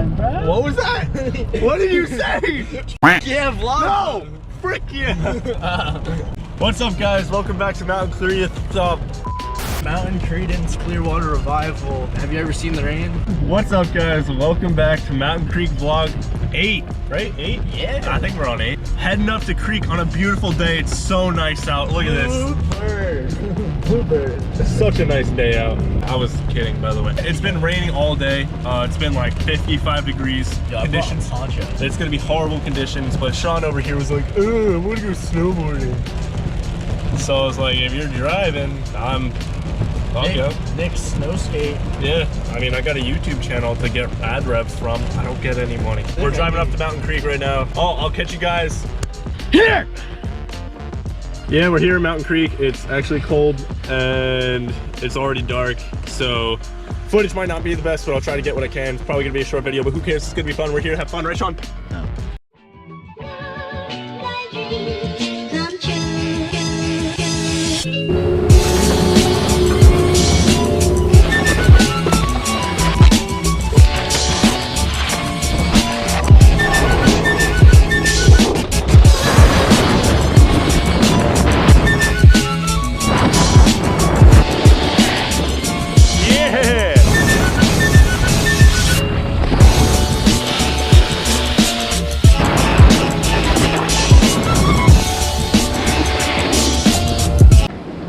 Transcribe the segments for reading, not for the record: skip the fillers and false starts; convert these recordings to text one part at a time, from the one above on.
time, bro. What was that? What did you say? Yeah, vlog. No! Frick yeah! What's up, guys? Welcome back to Mountain Creek. Mountain Credence Clearwater Revival. Have you ever seen the rain? What's up, guys? Welcome back to Mountain Creek Vlog 8, right? 8? Yeah. I think we're on 8. Heading up the creek on a beautiful day. It's so nice out. Look at this. Bluebird. It's such a nice day out. I was kidding, by the way. It's been raining all day. It's been like 55 degrees conditions. It's gonna be horrible conditions, but Sean over here was like, I want to go snowboarding. So I was like, if you're driving, I'll go. Nick's snow skate. Yeah, I mean, I got a YouTube channel to get ad reps from. I don't get any money. We're driving up to Mountain Creek right now. I'll catch you guys here. Yeah, we're here in Mountain Creek. It's actually cold and it's already dark, so footage might not be the best, but I'll try to get what I can. It's probably gonna be a short video, but who cares? It's gonna be fun. We're here to have fun, right, Sean? No.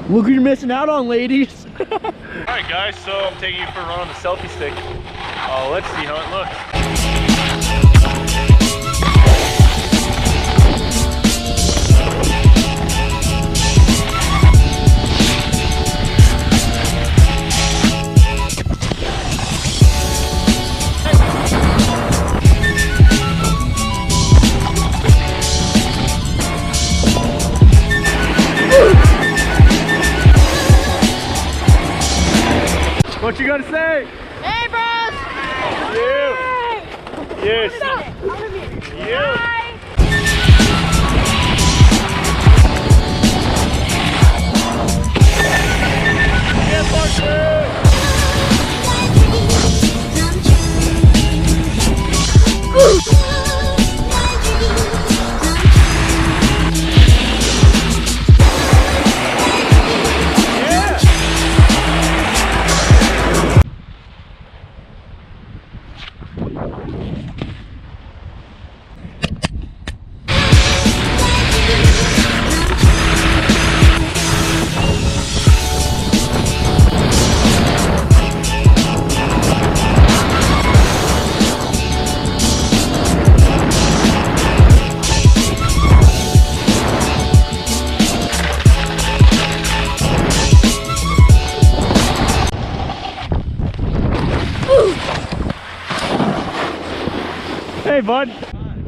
Look what you're missing out on, ladies. Alright guys, so I'm taking you for a run on the selfie stick. Let's see how it looks. What you gotta say? Hey, bros! You! Yes! You! Hi! Yeah, Parker! Hey, bud.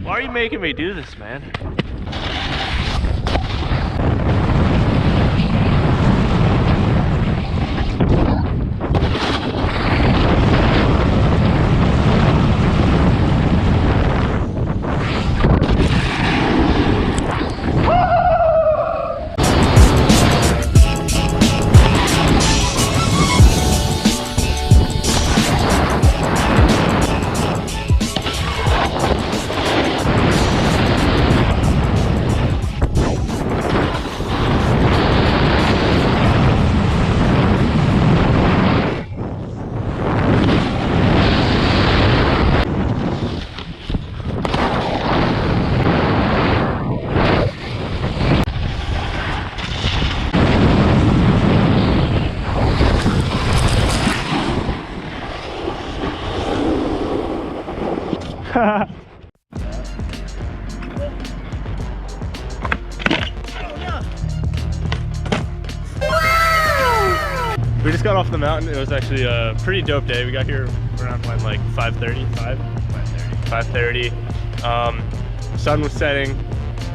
Why are you making me do this, man? We just got off the mountain. It was actually a pretty dope day. We got here around like 5:30. Sun was setting.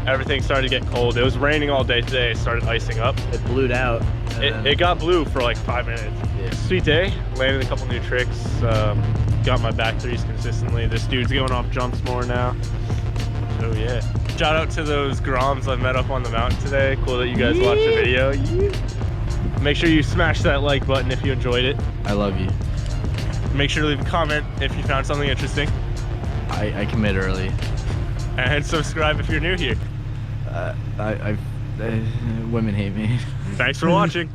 Everything started to get cold. It was raining all day today. It started icing up. It blued out. It got blue for like 5 minutes. Yeah. Sweet day. Landed a couple new tricks. Got my back threes consistently. This dude's going off jumps more now. So yeah. Shout out to those Groms I met up on the mountain today. Cool that you guys watched the video. Make sure you smash that like button if you enjoyed it. I love you. Make sure to leave a comment if you found something interesting. I commit early. And subscribe if you're new here. Women hate me. Thanks for watching.